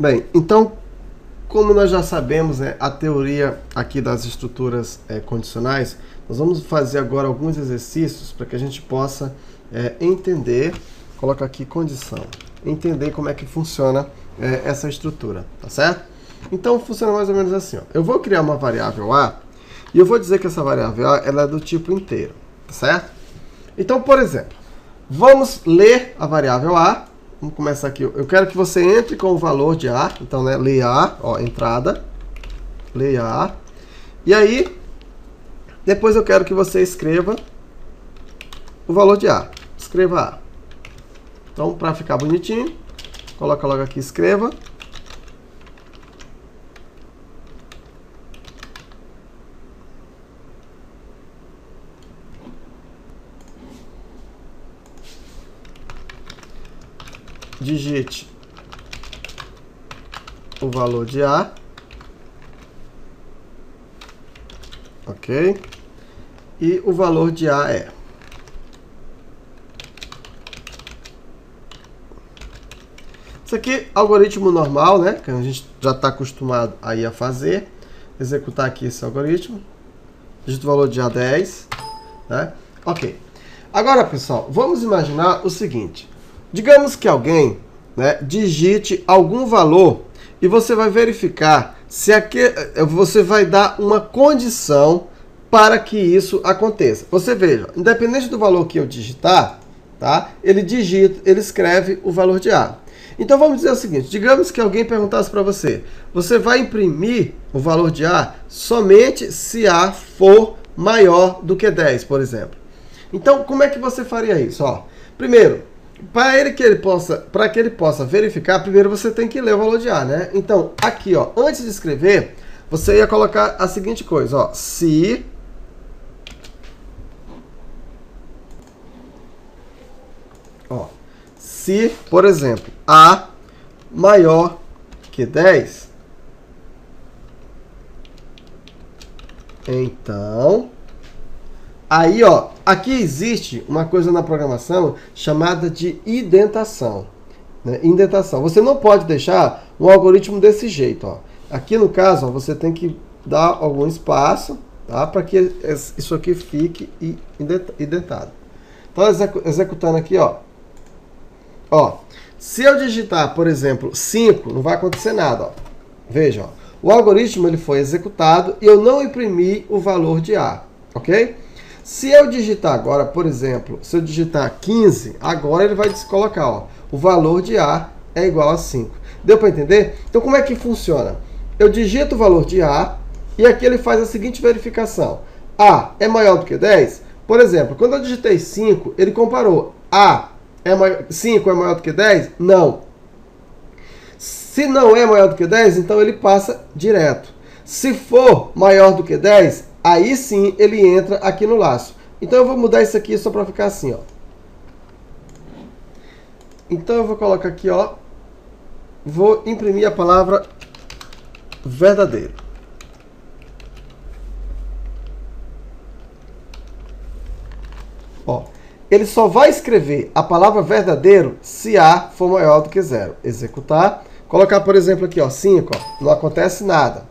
Bem, então, como nós já sabemos, né, a teoria aqui das estruturas condicionais, nós vamos fazer agora alguns exercícios para que a gente possa entender, coloca aqui condição, entender como é que funciona essa estrutura, tá certo? Então, funciona mais ou menos assim, ó. Eu vou criar uma variável A e eu vou dizer que essa variável A ela é do tipo inteiro, tá certo? Então, por exemplo, vamos ler a variável A. Vamos começar aqui. Eu quero que você entre com o valor de A. Então, né, leia A, ó, entrada. Leia A. E aí, depois eu quero que você escreva o valor de A. Escreva A. Então, para ficar bonitinho, coloca logo aqui, escreva. Digite o valor de A. Ok? E o valor de A é... Isso aqui, algoritmo normal, né? Que a gente já está acostumado aí a fazer. Executar aqui esse algoritmo. Digita o valor de A 10. Né? Ok. Agora, pessoal, vamos imaginar o seguinte. Digamos que alguém, né, digite algum valor e você vai verificar se você vai dar uma condição para que isso aconteça. Você veja, independente do valor que eu digitar, tá? Ele escreve o valor de A. Então vamos dizer o seguinte, digamos que alguém perguntasse para você, você vai imprimir o valor de A somente se A for maior do que 10, por exemplo. Então, como é que você faria isso? Ó, primeiro, para que ele possa verificar, primeiro você tem que ler o valor de A, né? Então, aqui, ó, antes de escrever, você ia colocar a seguinte coisa, ó, se por exemplo, A maior que 10, então, aí, ó, aqui existe uma coisa na programação chamada de indentação. Né? Indentação. Você não pode deixar um algoritmo desse jeito, ó. Aqui no caso, ó, você tem que dar algum espaço, tá? Para que isso aqui fique indentado. Então, executando aqui, ó. Ó, se eu digitar, por exemplo, 5, não vai acontecer nada, ó. Veja, ó. O algoritmo ele foi executado e eu não imprimi o valor de A, ok? Se eu digitar agora, por exemplo, se eu digitar 15, agora ele vai colocar, ó, o valor de A é igual a 5. Deu para entender? Então, como é que funciona? Eu digito o valor de A e aqui ele faz a seguinte verificação. A é maior do que 10? Por exemplo, quando eu digitei 5, ele comparou. 5 é maior do que 10? Não. Se não é maior do que 10, então ele passa direto. Se for maior do que 10, aí sim ele entra aqui no laço. Então eu vou mudar isso aqui só para ficar assim, ó. Então eu vou colocar aqui, ó. Vou imprimir a palavra verdadeiro. Ó, ele só vai escrever a palavra verdadeiro se A for maior do que 0. Executar. Colocar, por exemplo, aqui, ó, 5, ó, não acontece nada.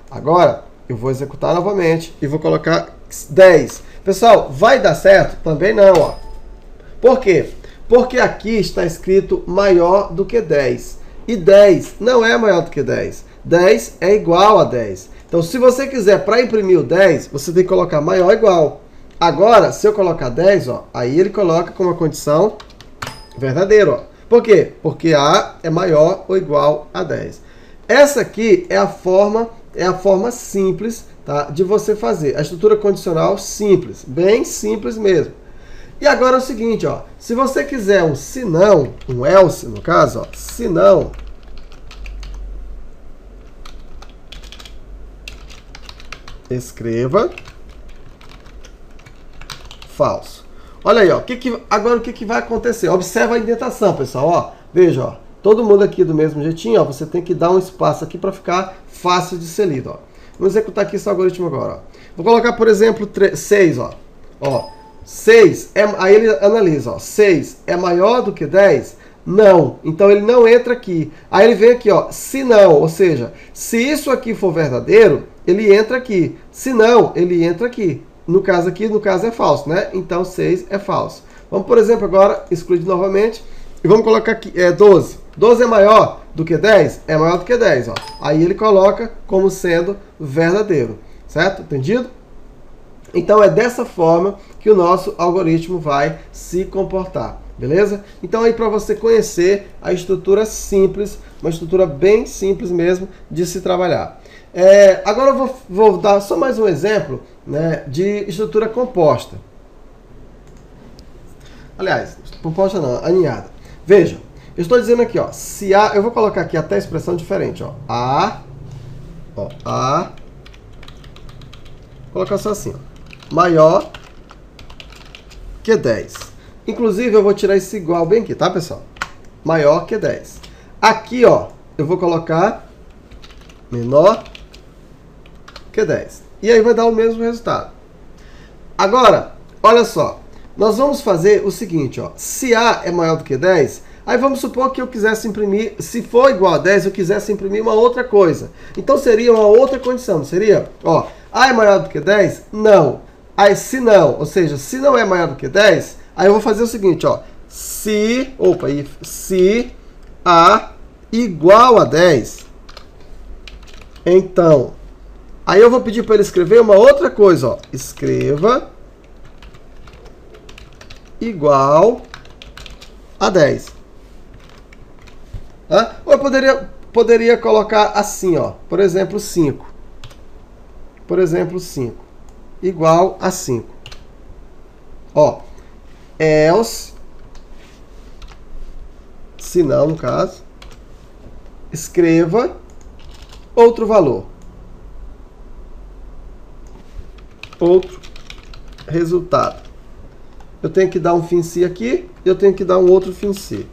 Agora, eu vou executar novamente e vou colocar 10. Pessoal, vai dar certo? Também não, ó. Por quê? Porque aqui está escrito maior do que 10. E 10 não é maior do que 10. 10 é igual a 10. Então, se você quiser, para imprimir o 10, você tem que colocar maior ou igual. Agora, se eu colocar 10, ó, aí ele coloca como uma condição verdadeiro, ó. Por quê? Porque A é maior ou igual a 10. Essa aqui é a forma simples, tá, de você fazer. A estrutura condicional simples, bem simples mesmo. E agora é o seguinte, ó, se você quiser um se não, um else no caso, ó, se não, escreva falso. Olha aí, ó, agora o que vai acontecer? Observa a indentação, pessoal, ó. Veja, ó, todo mundo aqui do mesmo jeitinho, ó, você tem que dar um espaço aqui para ficar fácil de ser lido, ó. Vamos executar aqui esse algoritmo agora, ó. Vou colocar, por exemplo, 6, ó. Ó, 6, aí ele analisa, ó, 6 é maior do que 10? Não. Então ele não entra aqui. Aí ele vem aqui, ó, se não, ou seja, se isso aqui for verdadeiro, ele entra aqui. Se não, ele entra aqui. No caso aqui, no caso é falso, né? Então 6 é falso. Vamos, por exemplo, agora excluir novamente e vamos colocar aqui 12. 12 é maior do que 10? É maior do que 10, ó. Aí ele coloca como sendo verdadeiro, certo? Entendido? Então é dessa forma que o nosso algoritmo vai se comportar, beleza? Então aí para você conhecer a estrutura simples, uma estrutura bem simples mesmo de se trabalhar. Agora eu vou dar só mais um exemplo, né, de estrutura composta. Aliás, composta não, aninhada. Veja, eu estou dizendo aqui, ó, se A, eu vou colocar aqui até expressão diferente, ó, vou colocar só assim, ó, maior que 10. Inclusive, eu vou tirar esse igual bem aqui, tá, pessoal? Maior que 10. Aqui, ó, eu vou colocar menor que 10. E aí vai dar o mesmo resultado. Agora, olha só. Nós vamos fazer o seguinte, ó. Se A é maior do que 10, aí vamos supor que eu quisesse imprimir, se for igual a 10, eu quisesse imprimir uma outra coisa. Então seria uma outra condição, não seria? Ó, A é maior do que 10? Não. Aí se não, ou seja, se não é maior do que 10, aí eu vou fazer o seguinte, ó. Se A igual a 10, então, aí eu vou pedir para ele escrever uma outra coisa, ó. Escreva igual a 10. Ou eu poderia colocar assim, ó. Por exemplo, 5. Por exemplo, 5. Igual a 5. Ó. Else, se não, no caso, escreva outro valor. Outro resultado. Eu tenho que dar um fim C aqui, e eu tenho que dar um outro fim C.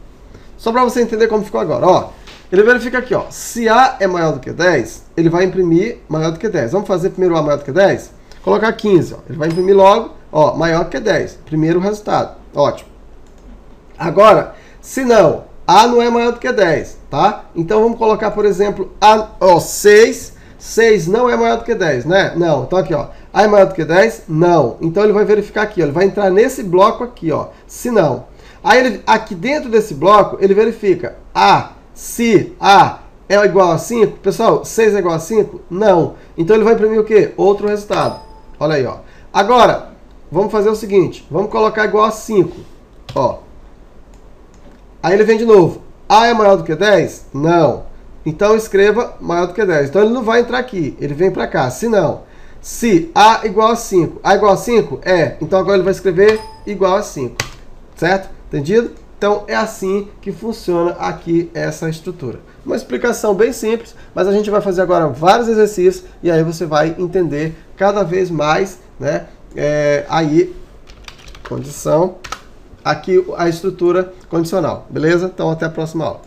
Só para você entender como ficou agora, ó. Ele verifica aqui, ó. Se A é maior do que 10, ele vai imprimir maior do que 10. Vamos fazer primeiro A maior do que 10? Colocar 15, ó. Ele vai imprimir logo, ó, maior que 10. Primeiro resultado. Ótimo. Agora, se não, A não é maior do que 10, tá? Então vamos colocar, por exemplo, 6. 6 não é maior do que 10, né? Não. Então aqui, ó. A é maior do que 10? Não. Então ele vai verificar aqui, ó. Ele vai entrar nesse bloco aqui, ó. Se não. Aí ele, aqui dentro desse bloco, ele verifica se A é igual a 5. Pessoal, 6 é igual a 5? Não. Então ele vai imprimir o quê? Outro resultado. Olha aí, ó. Agora, vamos fazer o seguinte. Vamos colocar igual a 5. Ó. Aí ele vem de novo. A é maior do que 10? Não. Então escreva maior do que 10. Então ele não vai entrar aqui. Ele vem para cá. Se não. Se A igual a 5. A igual a 5? É. Então agora ele vai escrever igual a 5. Certo? Entendido? Então é assim que funciona aqui essa estrutura. Uma explicação bem simples, mas a gente vai fazer agora vários exercícios e aí você vai entender cada vez mais, né? Aí, condição, aqui a estrutura condicional. Beleza? Então até a próxima aula.